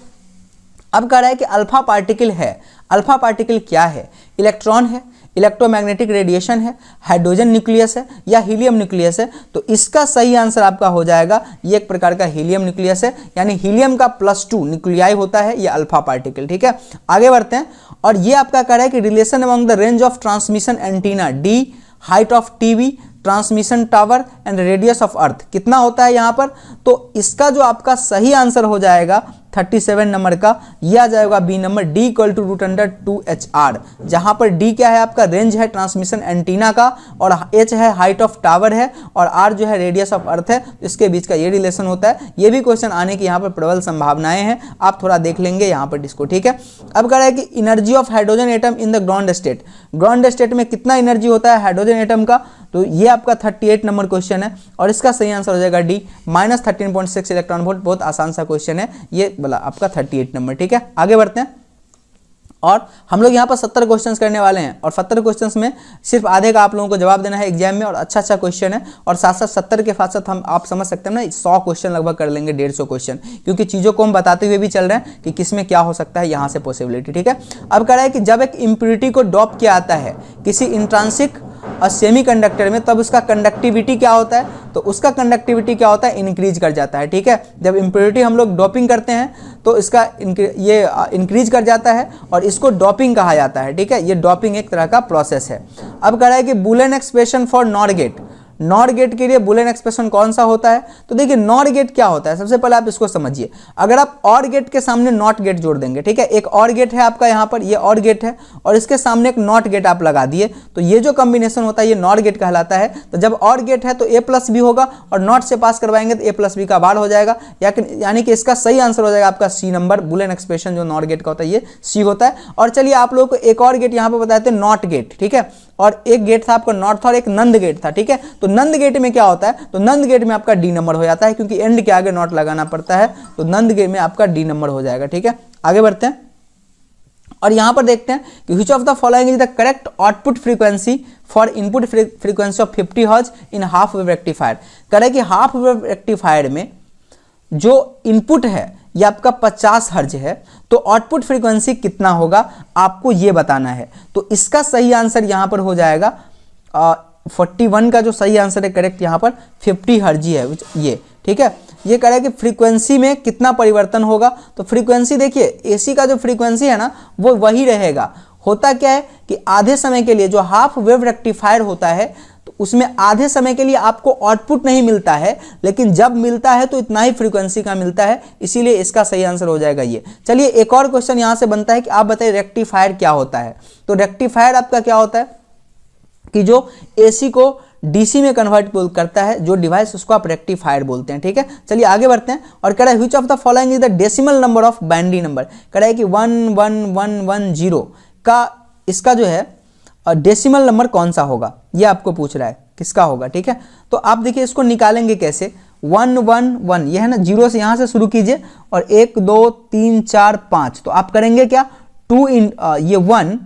अब कह रहा है कि अल्फा पार्टिकल है, अल्फा पार्टिकल क्या है, इलेक्ट्रॉन है, इलेक्ट्रोमैग्नेटिक रेडिएशन है, हाइड्रोजन न्यूक्लियस है या हीलियम न्यूक्लियस है। तो इसका सही आंसर आपका हो जाएगा ये एक प्रकार का हीलियम न्यूक्लियस है, यानी हीलियम का +2 न्यूक्लियाई होता है ये अल्फा पार्टिकल, ठीक है। आगे बढ़ते हैं और ये आपका कह रहा है कि relation among the range of transmission antenna D, height of TV, transmission tower and radius of earth कितना होता है यहाँ पर। तो इसका जो आपका सही आंसर हो जाएगा 37 नंबर का, यह आ जाएगा बी नंबर, D = √2HR, जहां पर D क्या है आपका रेंज है ट्रांसमिशन एंटीना का, और H है हाइट ऑफ टावर है, और R जो है रेडियस ऑफ अर्थ है। इसके बीच का ये रिलेशन होता है। ये भी क्वेश्चन आने की यहाँ पर प्रबल संभावनाएं हैं, आप थोड़ा देख लेंगे यहाँ पर इसको, ठीक है। अब कह रहा है कि energy of hydrogen atom in the ground state, ground state में कितना एनर्जी होता है हाइड्रोजन एटम का। तो तो ये आपका 38 नंबर क्वेश्चन है और इसका सही आंसर हो जाएगा डी, -13.6 इलेक्ट्रॉन वोल्ट। बहुत आसान सा क्वेश्चन है ये वाला आपका 38 नंबर। ठीक है, आगे बढ़ते हैं। और हम लोग यहाँ पर 70 क्वेश्चंस करने वाले हैं और 70 क्वेश्चंस में सिर्फ आधे का आप लोगों को जवाब देना है एग्जाम में, और अच्छा क्वेश्चन है। और साथ साथ 70 के साथ हम आप समझ सकते हैं ना 100 क्वेश्चन लगभग कर लेंगे, 150 क्वेश्चन, क्योंकि चीज़ों को हम बताते हुए भी चल रहे हैं कि किसमें क्या हो सकता है यहाँ से पॉसिबिलिटी। ठीक है, अब कह रहा है कि जब एक इम्प्योरिटी को डॉप किया आता है किसी इंट्रांसिक और सेमीकंडक्टर में, तब उसका कंडक्टिविटी क्या होता है, तो उसका कंडक्टिविटी क्या होता है, इंक्रीज कर जाता है। ठीक है, जब इम्प्योरिटी हम लोग डोपिंग करते हैं तो इसका ये इंक्रीज कर जाता है और इसको डोपिंग कहा जाता है। ठीक है, ये डोपिंग एक तरह का प्रोसेस है। अब कह रहा है कि boolean expression for nor gate, nor gate के लिए बुलियन एक्सप्रेशन कौन सा होता है, तो देखिए नॉर गेट क्या होता है, सबसे पहले आप इसको समझिए। अगर आप और गेट के सामने नॉट गेट जोड़ देंगे, ठीक है, एक और गेट है आपका यहाँ पर, ये और गेट है और इसके सामने एक नॉट गेट आप लगा दिए, तो ये जो कॉम्बिनेशन होता है ये नॉर गेट कहलाता है। तो जब और गेट है तो ए प्लस बी होगा और नॉट से पास करवाएंगे तो ए प्लस बी का बार हो जाएगा, यानी कि इसका सही आंसर हो जाएगा आपका सी नंबर। बुलियन एक्सप्रेशन जो नॉर गेट का होता है ये सी होता है। और चलिए आप लोगों को एक और गेट यहाँ पर बताते हैं, नॉट गेट। ठीक है, और एक गेट था आपका नॉट था और एक नंद गेट था। ठीक है, तो नंद गेट में क्या होता है, तो नंद गेट में आपका डी नंबर हो जाता है, क्योंकि एंड के आगे नॉट लगाना पड़ता है, तो नंद गेट में आपका डी नंबर हो जाएगा। ठीक है, आगे बढ़ते हैं और यहां पर देखते हैं कि which of the following is the correct output frequency for input frequency of 50 hertz in half wave rectifier. करें कि हाफ वेव रेक्टिफायर में जो इनपुट है ये आपका 50 हर्ज है, तो आउटपुट फ्रीक्वेंसी कितना होगा आपको ये बताना है। तो इसका सही आंसर यहां पर हो जाएगा 41 का जो सही आंसर है करेक्ट यहाँ पर 50 हर्जी है ये। ठीक है, ये कह रहा है कि फ्रीक्वेंसी में कितना परिवर्तन होगा, तो फ्रीक्वेंसी देखिए एसी का जो फ्रीक्वेंसी है ना वो वही रहेगा। होता क्या है कि आधे समय के लिए जो हाफ वेव रेक्टिफायर होता है तो उसमें आधे समय के लिए आपको आउटपुट नहीं मिलता है, लेकिन जब मिलता है तो इतना ही फ्रीक्वेंसी का मिलता है, इसीलिए इसका सही आंसर हो जाएगा ये। चलिए एक और क्वेश्चन यहां से बनता है कि आप बताइए रेक्टिफायर क्या होता है। तो रेक्टिफायर आपका क्या होता है कि जो एसी को डीसी में कन्वर्ट करता है जो डिवाइस, उसको आप रेक्टिफायर बोलते हैं। ठीक है, चलिए आगे बढ़ते हैं और कह रहा है which of the following is the decimal number of binary number. कह रहा है कि 11110 का इसका जो है डेसिमल नंबर कौन सा होगा, ये आपको पूछ रहा है किसका होगा। ठीक है, तो आप देखिए इसको निकालेंगे कैसे, 111 ये है ना, जीरो से यहां से शुरू कीजिए और 1 2 3 4 5, तो आप करेंगे क्या, 2 ये 1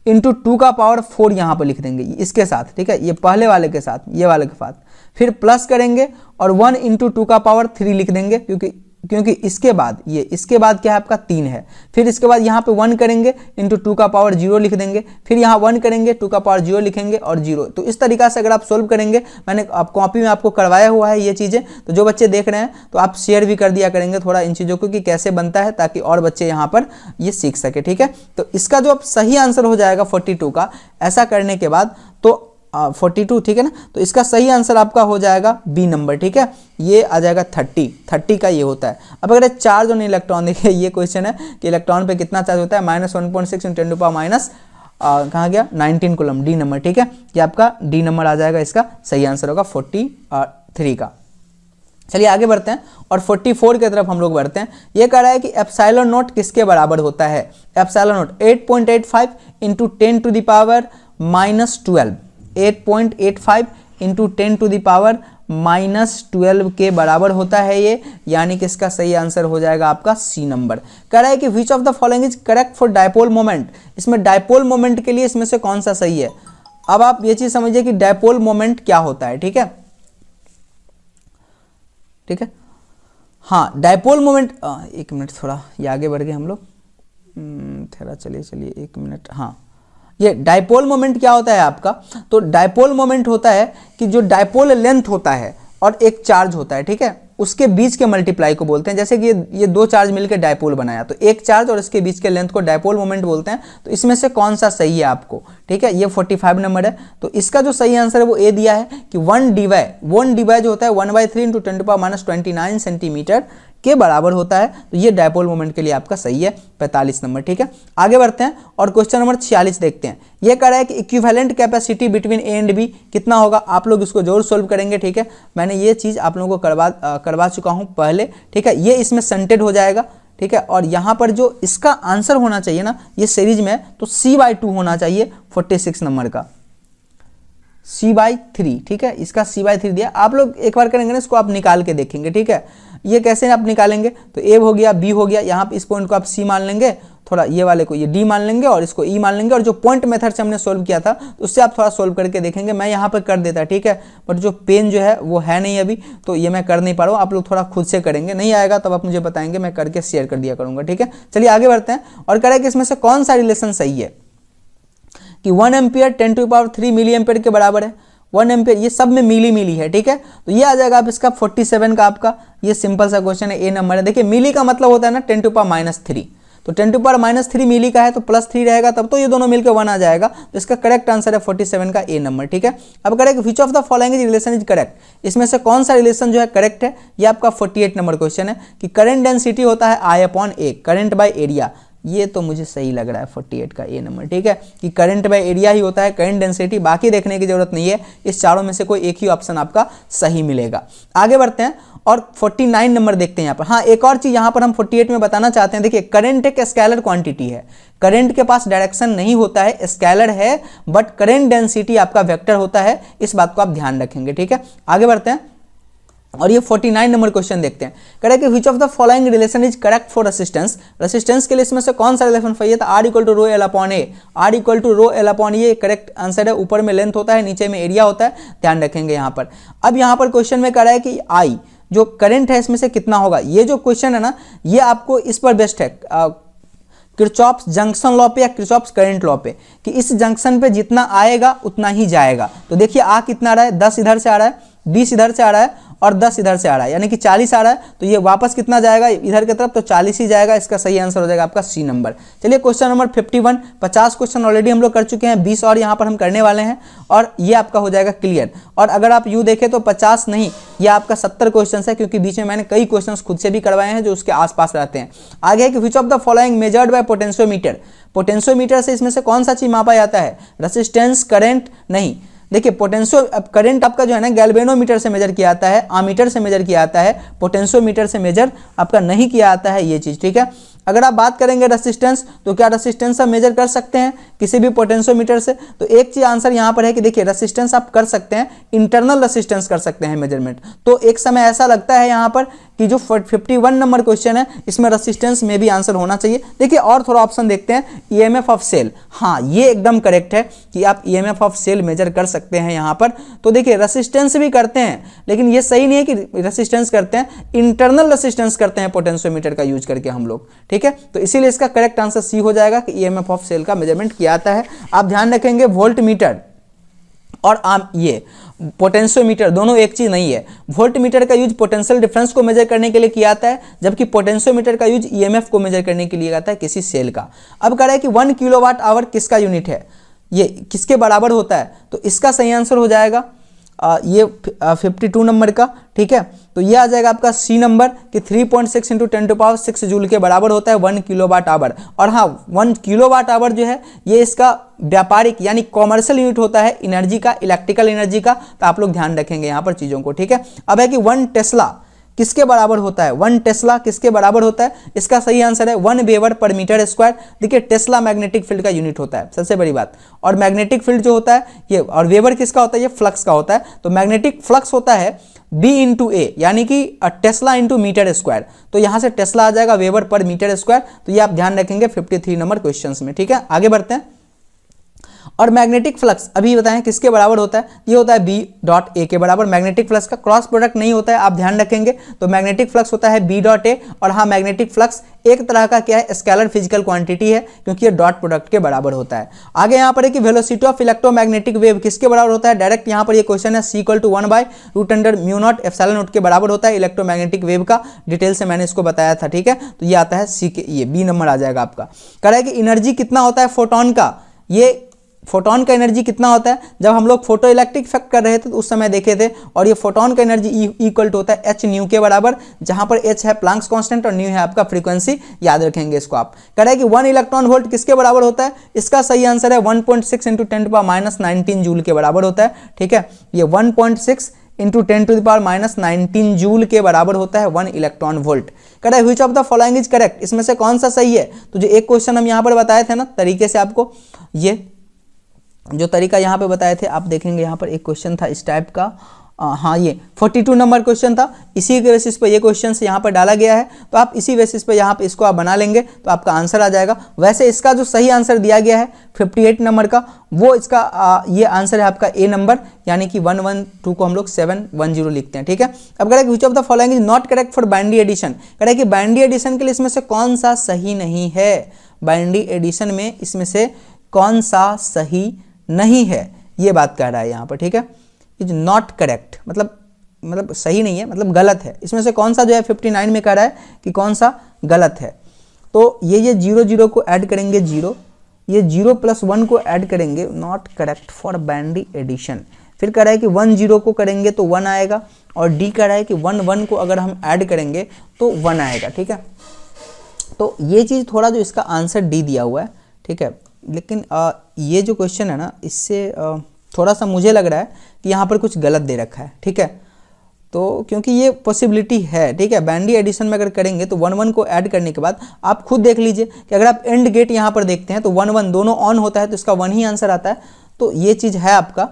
इंटू 2 का पावर 4 यहाँ पर लिख देंगे इसके साथ। ठीक है, ये पहले वाले के साथ, ये वाले के साथ, फिर प्लस करेंगे और 1 इंटू 2 का पावर 3 लिख देंगे, क्योंकि इसके बाद इसके बाद क्या है आपका 3 है। फिर इसके बाद यहाँ पे 1 करेंगे इंटू 2 का पावर 0 लिख देंगे, फिर यहाँ 1 करेंगे 2 का पावर 0 लिखेंगे और 0। तो इस तरीका से अगर आप सोल्व करेंगे, मैंने आप कॉपी में आपको करवाया हुआ है ये चीज़ें, तो जो बच्चे देख रहे हैं तो आप शेयर भी कर दिया करेंगे थोड़ा इन चीज़ों को कि कैसे बनता है, ताकि और बच्चे यहाँ पर ये सीख सके। ठीक है, तो इसका जो अब सही आंसर हो जाएगा 42 का, ऐसा करने के बाद तो 42, ठीक है ना, तो इसका सही आंसर आपका हो जाएगा बी नंबर। ठीक है, ये आ जाएगा 30 का ये होता है। अब अगर चार्ज ऑन इलेक्ट्रॉन, देखिए ये क्वेश्चन है कि इलेक्ट्रॉन पे कितना चार्ज होता है, -1.6 × 10⁻⁻, कहाँ गया 19 कूलम, डी नंबर। ठीक है, ये आपका डी नंबर आ जाएगा, इसका सही आंसर होगा 43 का। चलिए आगे बढ़ते हैं और 44 की तरफ हम लोग बढ़ते हैं। ये कह रहा है कि एप्सिलॉन नॉट किसके बराबर होता है। एप्सिलॉन नॉट 8.85 × 10⁻⁻12, 8.85 × 10⁻⁻12 के बराबर होता है ये, यानी कि इसका सही आंसर हो जाएगा आपका सी नंबर। कह रहा है कि which of the following is correct for dipole moment. इसमें डायपोल मोमेंट के लिए इसमें से कौन सा सही है। अब आप ये चीज समझिए कि डायपोल मोमेंट क्या होता है। ठीक है, ठीक है, हाँ डायपोल मोमेंट, एक मिनट थोड़ा ये आगे बढ़ गए हम लोग, थोड़ा चलिए 1 मिनट। हाँ, ये डायपोल मोमेंट क्या होता है आपका, तो डायपोल मोमेंट होता है कि जो डायपोल लेंथ होता है और एक चार्ज होता है, ठीक है, उसके बीच के मल्टीप्लाई को बोलते हैं। जैसे कि ये दो चार्ज मिलकर डायपोल बनाया, तो एक चार्ज और इसके बीच के लेंथ को डायपोल मोमेंट बोलते हैं। तो इसमें से कौन सा सही है आपको, ठीक है, ये 45 नंबर है। तो इसका जो सही आंसर है वो ए दिया है कि 1 dy जो होता है 1/3 × 10⁻⁻29 सेंटीमीटर के बराबर होता है। तो ये डायपोल मोमेंट के लिए आपका सही है 45 नंबर। ठीक है, आगे बढ़ते हैं और क्वेश्चन नंबर 46 देखते हैं। ये कह रहा है कि equivalent capacity between A and B कितना होगा। आप लोग इसको जरूर सोल्व करेंगे। ठीक है, मैंने ये चीज आप लोगों को करवा चुका हूं पहले। ठीक है, ये इसमें सेंटेड हो जाएगा। ठीक है, और यहां पर जो इसका आंसर होना चाहिए ना, ये सीरीज में तो C/2 होना चाहिए 46 नंबर का। c/3, ठीक है, इसका c/3 दिया। आप लोग एक बार करेंगे ना, इसको आप निकाल के देखेंगे, ठीक है। ये कैसे आप निकालेंगे, तो a हो गया, b हो गया, यहाँ पे इस पॉइंट को आप c मान लेंगे, थोड़ा ये वाले को ये d मान लेंगे और इसको e मान लेंगे, और जो पॉइंट मेथड से हमने सोल्व किया था तो उससे आप थोड़ा सोल्व करके देखेंगे। मैं यहाँ पर कर देता, ठीक है, बट जो पेन जो है वो है नहीं अभी, तो ये मैं कर नहीं पा रहा हूँ। आप लोग थोड़ा खुद से करेंगे, नहीं आएगा तब आप मुझे बताएंगे, मैं करके शेयर कर दिया करूँगा, ठीक है। चलिए आगे बढ़ते हैं और करें कि इसमें से कौन सा रिलेशन सही है कि 1 एम्पियर 10⁻³ मिली एम्पियर के बराबर है। 1 एम्पियर ये सब में मिली है, ठीक है, तो ये आ जाएगा आप इसका 47 का आपका, ये सिंपल सा क्वेश्चन है, ए नंबर है। देखिए मिली का मतलब होता है ना 10⁻⁻3, तो 10⁻³ मिली का है तो +3 रहेगा, तब तो ये दोनों मिलकर 1 आ जाएगा। तो इसका करेक्ट आंसर है 47 का ए नंबर, ठीक है। अब correct which of the following relation is correct, इसमें से कौन सा रिलेशन जो है करेक्ट है। ये आपका 48 नंबर क्वेश्चन है कि करंट डेंसिटी होता है I/A, करंट बाय एरिया। ये तो मुझे सही लग रहा है 48 का ए नंबर, ठीक है, कि करंट बाय एरिया ही होता है करंट डेंसिटी, बाकी देखने की जरूरत नहीं है। इस चारों में से कोई एक ही ऑप्शन आपका सही मिलेगा। आगे बढ़ते हैं और 49 नंबर देखते हैं यहाँ पर। हाँ, एक और चीज यहाँ पर हम 48 में बताना चाहते हैं। देखिए करंट एक स्केलर क्वांटिटी है, करंट के पास डायरेक्शन नहीं होता है, स्केलर है, बट करंट डेंसिटी आपका वेक्टर होता है, इस बात को आप ध्यान रखेंगे, ठीक है। आगे बढ़ते हैं और ये 49 नंबर क्वेश्चन देखते हैं। करेक्ट कि which of the following relation is correct for resistance, resistance के लिए इसमें से कौन सा रिलेशन सही है, तो R = ρl/A, R = ρl/A correct answer है। ऊपर में लेंथ होता है, नीचे में एरिया होता है, ध्यान रखेंगे यहाँ पर। अब यहाँ पर क्वेश्चन में कह रहा है कि I जो करंट है इसमें से कितना होगा। ये जो क्वेश्चन है ना, ये आपको इस पर बेस्ट है, किरचॉफ्स जंक्शन लॉ पे या किरचॉफ्स करंट लॉ पे, कि इस जंक्शन पे जितना आएगा उतना ही जाएगा। तो देखिए आ कितना आ रहा है, 10 इधर से आ रहा है, 20 इधर से आ रहा है और 10 इधर से आ रहा है, यानी कि 40 आ रहा है। तो ये वापस कितना जाएगा इधर की तरफ, तो 40 ही जाएगा। इसका सही आंसर हो जाएगा आपका सी नंबर। चलिए क्वेश्चन नंबर 51, 50 क्वेश्चन ऑलरेडी हम लोग कर चुके हैं, 20 और यहाँ पर हम करने वाले हैं और ये आपका हो जाएगा क्लियर। और अगर आप यूँ देखें तो 50 नहीं, ये आपका 70 क्वेश्चन है, क्योंकि बीच में मैंने कई क्वेश्चन खुद से भी करवाए हैं जो उसके आसपास रहते हैं। आगे है कि which of the following measured by potentiometer, potentiometer से इसमें से कौन सा चीज मापा जाता है, रेसिस्टेंस, करंट नहीं। देखिए पोटेंशियो करंट आपका जो है ना गैल्वेनोमीटर से मेजर किया जाता है, आमीटर से मेजर किया जाता है, पोटेंशियोमीटर से मेजर आपका नहीं किया जाता है ये चीज, ठीक है। अगर आप बात करेंगे रेसिस्टेंस, तो क्या रेसिस्टेंस आप मेजर कर सकते हैं किसी भी पोटेंशियोमीटर से, तो एक चीज आंसर यहाँ पर है कि देखिए रेसिस्टेंस आप कर सकते हैं, इंटरनल रेसिस्टेंस कर सकते हैं मेजरमेंट। तो एक समय ऐसा लगता है यहाँ पर कि जो 51 नंबर क्वेश्चन है इसमें रेसिस्टेंस में भी आंसर होना चाहिए। देखिए और थोड़ा ऑप्शन देखते हैं, ईएमएफ ऑफ सेल, हाँ ये एकदम करेक्ट है कि आप ईएमएफ ऑफ सेल मेजर कर सकते हैं यहाँ पर। तो देखिए रेसिस्टेंस भी करते हैं, लेकिन ये सही नहीं है कि रेसिस्टेंस करते हैं, इंटरनल रेसिस्टेंस करते हैं पोटेंशियोमीटर का यूज करके हम लोग, ठीक है। तो इसीलिए इसका करेक्ट आंसर सी हो जाएगा कि ईएमएफ ऑफ सेल का मेजरमेंट किया जाता है। आप ध्यान रखेंगे वोल्ट मीटर और ये पोटेंशियोमीटर दोनों एक चीज नहीं है। वोल्ट मीटर का यूज पोटेंशियल डिफरेंस को मेजर करने के लिए किया जाता है, जबकि पोटेंशियोमीटर का यूज ईएमएफ को मेजर करने के लिए जाता है किसी सेल का। अब कह रहा है कि 1 किलोवाट आवर किसका यूनिट है, ये किसके बराबर होता है, तो इसका सही आंसर हो जाएगा ये 52 नंबर का, ठीक है। तो ये आ जाएगा आपका सी नंबर कि 3.6 × 10⁶ जूल के बराबर होता है 1 किलोवाट आवर। और हाँ 1 किलोवाट आवर जो है ये इसका व्यापारिक यानी कॉमर्शियल यूनिट होता है एनर्जी का, इलेक्ट्रिकल एनर्जी का। तो आप लोग ध्यान रखेंगे यहाँ पर चीज़ों को, ठीक है। अब है कि 1 टेस्ला किसके बराबर होता है, 1 टेस्ला किसके बराबर होता है, इसका सही आंसर है 1 वेबर पर मीटर स्क्वायर। देखिए टेस्ला मैग्नेटिक फील्ड का यूनिट होता है, सबसे बड़ी बात। और मैग्नेटिक फील्ड जो होता है ये, और वेबर किसका होता है, ये फ्लक्स का होता है। तो मैग्नेटिक फ्लक्स होता है B × A, यानी कि टेस्ला × मीटर स्क्वायर। तो यहाँ से टेस्ला आ जाएगा वेबर पर मीटर स्क्वायर। तो ये आप ध्यान रखेंगे 53 नंबर क्वेश्चन में, ठीक है। आगे बढ़ते हैं और मैग्नेटिक फ्लक्स अभी बताएं किसके बराबर होता है, ये होता है B.A के बराबर। मैग्नेटिक फ्लक्स का क्रॉस प्रोडक्ट नहीं होता है, आप ध्यान रखेंगे। तो मैग्नेटिक फ्लक्स होता है B.A। और हाँ मैग्नेटिक फ्लक्स एक तरह का क्या है, स्केलर फिजिकल क्वांटिटी है, क्योंकि ये डॉट प्रोडक्ट के बराबर होता है। आगे यहाँ पर है कि वेलोसिटी ऑफ इलेक्ट्रोमैग्नेटिक वेव किसके बराबर होता है, डायरेक्ट यहाँ पर ये क्वेश्चन है C = 1/√μ0 के बराबर होता है इलेक्ट्रोमैग्नेटिक वेव का। डिटेल से मैंने इसको बताया था, ठीक है। तो ये आता है C के, ये B नंबर आ जाएगा आपका। कह रहा है कि एनर्जी कितना होता है फोटोन का, ये फोटोन का एनर्जी कितना होता है, जब हम लोग फोटो इलेक्ट्रिक इफेक्ट कर रहे थे तो उस समय देखे थे। और ये फोटोन का एनर्जी इक्वल टू होता है h के बराबर, जहां पर h है प्लैंक्स कांस्टेंट और न्यू है आपका फ्रीक्वेंसी, याद रखेंगे इसको आप। कह रहा है कि 1 इलेक्ट्रॉन वोल्ट किसके बराबर होता है, इसका सही आंसर है 1.6 × 10⁻⁻19 जूल के बराबर होता है, ठीक है। ये 1.6 × 10⁻⁻19 जूल के बराबर होता है 1 इलेक्ट्रॉन वोल्ट। कह रहा है which of the following is correct, इसमें से कौन सा सही है। तो जो एक क्वेश्चन हम यहाँ पर बताए थे ना तरीके से आपको, ये जो तरीका यहाँ पे बताए थे आप देखेंगे, यहाँ पर एक क्वेश्चन था इस टाइप का, हाँ ये 42 नंबर क्वेश्चन था, इसी के बेसिस पे ये क्वेश्चन यहाँ पर डाला गया है। तो आप इसी बेसिस पे यहाँ पे इसको आप बना लेंगे तो आपका आंसर आ जाएगा। वैसे इसका जो सही आंसर दिया गया है 58 नंबर का, वो इसका ये आंसर है आपका ए नंबर, यानी कि 112 को हम लोग 710 लिखते हैं, ठीक है। अब कह रहा है which of the following is not correct for binary addition. कह रहा है कि बाइनरी एडिशन के लिए इसमें से कौन सा सही नहीं है, बाइनरी एडिशन में इसमें से कौन सा सही नहीं है, ये बात कह रहा है यहाँ पर, ठीक है। इज नॉट करेक्ट मतलब सही नहीं है, मतलब गलत है। इसमें से कौन सा जो है 59 में कह रहा है कि कौन सा गलत है। तो ये 0 को ऐड करेंगे 0, ये 0 + 1 को ऐड करेंगे, not correct for binary addition. फिर कह रहा है कि 1 0 को करेंगे तो 1 आएगा, और डी कह रहा है कि 1 1 को अगर हम ऐड करेंगे तो 1 आएगा, ठीक है। तो ये चीज़ थोड़ा जो इसका आंसर डी दिया हुआ है, ठीक है। लेकिन ये जो क्वेश्चन है ना, इससे थोड़ा सा मुझे लग रहा है कि यहाँ पर कुछ गलत दे रखा है, ठीक है। तो क्योंकि ये पॉसिबिलिटी है, ठीक है, बाइनरी एडिशन में अगर करेंगे तो 1 1 को ऐड करने के बाद आप खुद देख लीजिए कि अगर आप एंड गेट यहाँ पर देखते हैं तो 1 1 दोनों ऑन होता है, तो इसका 1 ही आंसर आता है। तो ये चीज़ है आपका,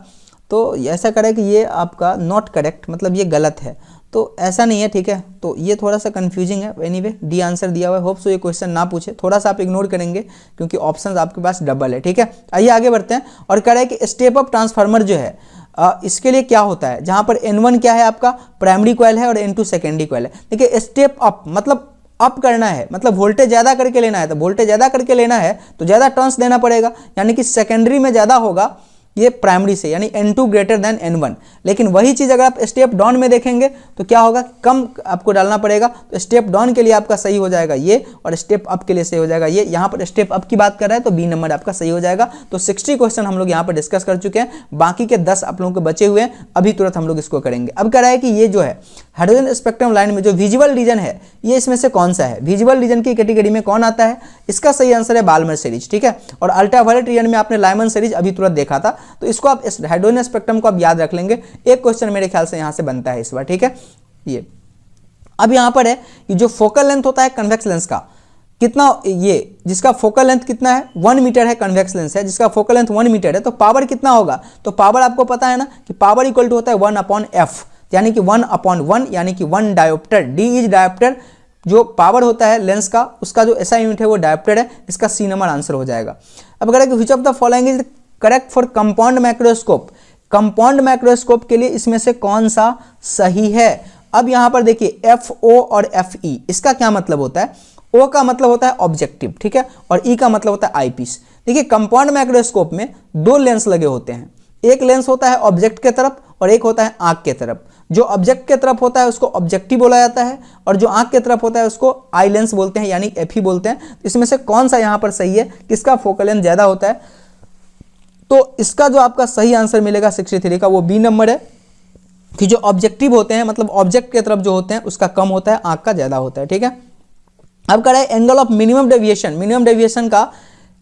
तो ऐसा करें कि ये आपका नॉट करेक्ट, मतलब ये गलत है, तो ऐसा नहीं है, ठीक है। तो ये थोड़ा सा कंफ्यूजिंग है। एनीवे डी आंसर दिया हुआ है, होप सो ये क्वेश्चन ना पूछे, थोड़ा सा आप इग्नोर करेंगे क्योंकि ऑप्शंस आपके पास डबल है, ठीक है। आइए आगे बढ़ते हैं। और कह रहा है कि स्टेप अप ट्रांसफार्मर जो है इसके लिए क्या होता है, जहां पर N1 क्या है आपका प्राइमरी कॉइल है और N2 सेकेंडरी कॉइल है। देखिए स्टेप अप मतलब अप करना है, मतलब वोल्टेज ज़्यादा करके लेना है, तो वोल्टेज ज़्यादा करके लेना है तो ज़्यादा टर्न्स देना पड़ेगा, यानी कि सेकेंडरी में ज़्यादा होगा ये प्राइमरी से, यानी N2 ग्रेटर देन N1। लेकिन वही चीज़ अगर आप स्टेप डाउन में देखेंगे तो क्या होगा, कम आपको डालना पड़ेगा। तो स्टेप डाउन के लिए आपका सही हो जाएगा ये, और स्टेप अप के लिए सही हो जाएगा ये। यहाँ पर स्टेप अप की बात कर रहा है तो बी नंबर आपका सही हो जाएगा। तो 60 क्वेश्चन हम लोग यहाँ पर डिस्कस कर चुके हैं, बाकी के 10 आप लोगों के बचे हुए हैं, अभी तुरंत हम लोग इसको करेंगे। अब कह रहा है कि ये जो है हाइड्रोजन स्पेक्ट्रम लाइन में जो विजुअल रीजन है, ये इसमें से कौन सा है, विजुअल रीजन की कैटेगरी में कौन आता है। इसका सही आंसर है बाल्मर सीरीज, ठीक है। और अल्ट्रावायलेट रीजन में आपने लाइमन सीरीज अभी तुरंत देखा था, तो इसको आप हाइड्रोजन स्पेक्ट्रम को आप याद रख लेंगे। एक क्वेश्चन मेरे ख्याल से यहां से बनता है इस बार, ठीक है। ये अब यहां पर है कि जो फोकल लेंथ होता है कन्वेक्स लेंस का कितना, ये जिसका फोकल लेंथ कितना है 1 मीटर है, कन्वेक्स लेंस है जिसका फोकल लेंथ 1 मीटर है, तो पावर कितना होगा। तो पावर आपको पता है ना कि पावर इक्वल टू होता है 1/f, यानी कि 1/1, यानी कि 1 डायोप्टर। डी इज डायोप्टर, जो पावर होता है लेंस का उसका जो ऐसा यूनिट है वो डायोप्टर है। इसका सी नंबर आंसर हो जाएगा। अब अगर which of the following is correct for compound microscope, compound microscope के लिए इसमें से कौन सा सही है। अब यहां पर देखिए FO और FE, इसका क्या मतलब होता है। O का मतलब होता है ऑब्जेक्टिव, ठीक है, और E का मतलब होता है आईपीस। देखिए कंपाउंड माइक्रोस्कोप में 2 लेंस लगे होते हैं, एक लेंस होता है ऑब्जेक्ट के तरफ और एक होता है आंख के तरफ। जो ऑब्जेक्ट के तरफ होता है उसको ऑब्जेक्टिव बोला जाता है, और जो आंख के तरफ होता है उसको आई लेंस बोलते हैं, यानी FE बोलते हैं। इसमें से कौन सा यहां पर सही है, किसका फोकल लेंथ ज्यादा होता है। तो इसका जो आपका सही आंसर मिलेगा 63 का, वो बी नंबर है कि जो ऑब्जेक्टिव होते हैं, मतलब ऑब्जेक्ट के तरफ जो होते हैं उसका कम होता है, आंख का ज्यादा होता है, ठीक है। अब कह रहा है angle of minimum deviation, minimum deviation का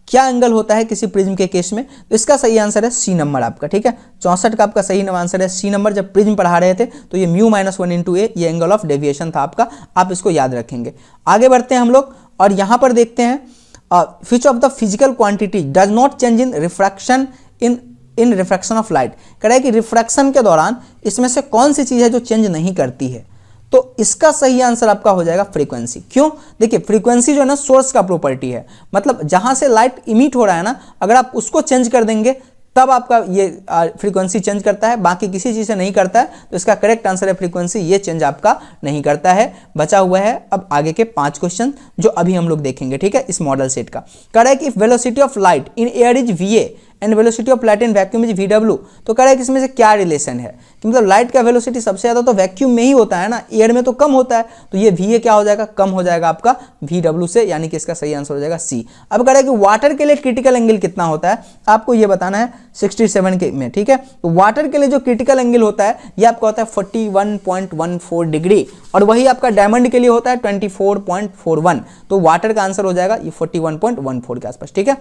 क्या एंगल होता है किसी प्रिज्म के केस में। तो इसका सही आंसर है सी नंबर आपका, ठीक है। 64 का आपका सही आंसर है सी नंबर। जब प्रिज्म पढ़ा रहे थे तो ये μ - 1 × a ये एंगल ऑफ डेविएशन था आपका, आप इसको याद रखेंगे। आगे बढ़ते हैं हम लोग और यहां पर देखते हैं which of the physical quantity does not change in refraction in refraction of light। कह रहा है कि रिफ्रैक्शन के दौरान इसमें से कौन सी चीज है जो चेंज नहीं करती है। तो इसका सही आंसर आपका हो जाएगा फ्रीक्वेंसी। क्यों, देखिए फ्रीक्वेंसी जो है ना सोर्स का प्रॉपर्टी है, मतलब जहां से लाइट इमिट हो रहा है ना, अगर आप उसको चेंज कर देंगे तब आपका ये फ्रीक्वेंसी चेंज करता है, बाकी किसी चीज से नहीं करता है। तो इसका करेक्ट आंसर है फ्रीक्वेंसी, ये चेंज आपका नहीं करता है। बचा हुआ है अब आगे के 5 क्वेश्चन जो अभी हम लोग देखेंगे, ठीक है, इस मॉडल सेट का। कह रहा है कि velocity of light in air is VA and velocity of light in vacuum is VW। तो कह रहा है कि इसमें से क्या रिलेशन है, कि मतलब लाइट का वेलोसिटी सबसे ज्यादा तो वैक्यूम में ही होता है ना, एयर में तो कम होता है। तो ये VA क्या हो जाएगा, कम हो जाएगा आपका VW से, यानी कि इसका सही आंसर हो जाएगा C। अब कह रहा है कि वाटर के लिए क्रिटिकल एंगल कितना होता है, आपको ये बताना है 67 के में, ठीक है। तो वाटर के लिए जो क्रिटिकल एंगल होता है ये आपका होता है 41.14 डिग्री, और वही आपका डायमंड के लिए होता है 24.41। तो वाटर का आंसर हो जाएगा ये 41.14 के आसपास, ठीक है।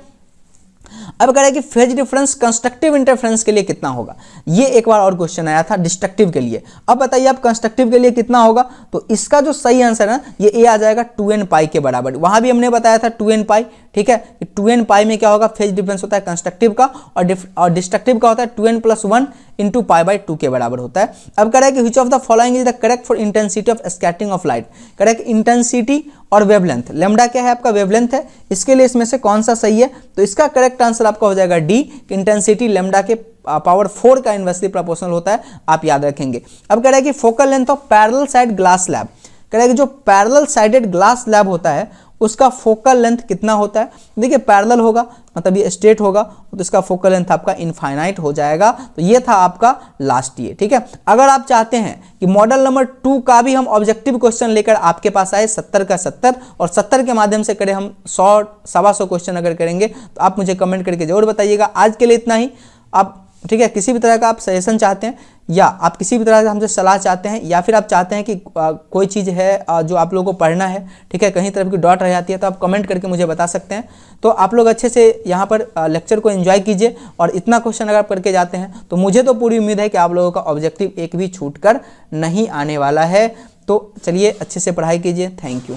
अब कह रहा है कि फेज डिफरेंस कंस्ट्रक्टिव इंटरफेरेंस के लिए कितना होगा। ये एक बार और क्वेश्चन आया था डिस्ट्रक्टिव के लिए। अब बताइए आप कंस्ट्रक्टिव के लिए कितना होगा। तो इसका जो सही आंसर है ना, ये आ जाएगा 2n पाई के बराबर। वहां भी हमने बताया था 2n पाई, ठीक है। 2n पाई में क्या होगा, फेज डिफरेंस होता है कंस्ट्रक्टिव का, और डिस्ट्रक्टिव का होता है 2n + 1 इंटू π/2 के बराबर होता है। अब कह रहा है कि which of the following is the correct for intensity of scattering of light. कह रहा है कि इंटेंसिटी और वेवलेंथ, लैम्डा क्या है आपका, वेवलेंथ है, इसके लिए इसमें से कौन सा सही है। तो इसका करेक्ट आंसर आपका हो जाएगा डी, इंटेंसिटी लैम्डा के पावर 4 का इनवर्सली प्रोपोर्शनल होता है, आप याद रखेंगे। अब कह रहा है कि focal length of parallel side glass slab. कह रहा है कि जो पैरेलल साइडेड ग्लास स्लैब होता है उसका फोकल लेंथ कितना होता है। देखिए पैरेलल होगा मतलब ये स्ट्रेट होगा, तो इसका फोकल लेंथ आपका इनफाइनाइट हो जाएगा। तो ये था आपका लास्ट ये, ठीक है। अगर आप चाहते हैं कि मॉडल नंबर 2 का भी हम ऑब्जेक्टिव क्वेश्चन लेकर आपके पास आए 70 का 70 और 70 के माध्यम से करें हम 100 सवा 100 क्वेश्चन अगर करेंगे, तो आप मुझे कमेंट करके जरूर बताइएगा। आज के लिए इतना ही। आप ठीक है, किसी भी तरह का आप सजेशन चाहते हैं या आप किसी भी तरह से हमसे सलाह चाहते हैं, या फिर आप चाहते हैं कि कोई चीज़ है जो आप लोगों को पढ़ना है, ठीक है, कहीं तरफ की डॉट रह जाती है, तो आप कमेंट करके मुझे बता सकते हैं। तो आप लोग अच्छे से यहाँ पर लेक्चर को एंजॉय कीजिए, और इतना क्वेश्चन अगर आप करके जाते हैं तो मुझे तो पूरी उम्मीद है कि आप लोगों का ऑब्जेक्टिव एक भी छूट कर नहीं आने वाला है। तो चलिए अच्छे से पढ़ाई कीजिए। Thank you.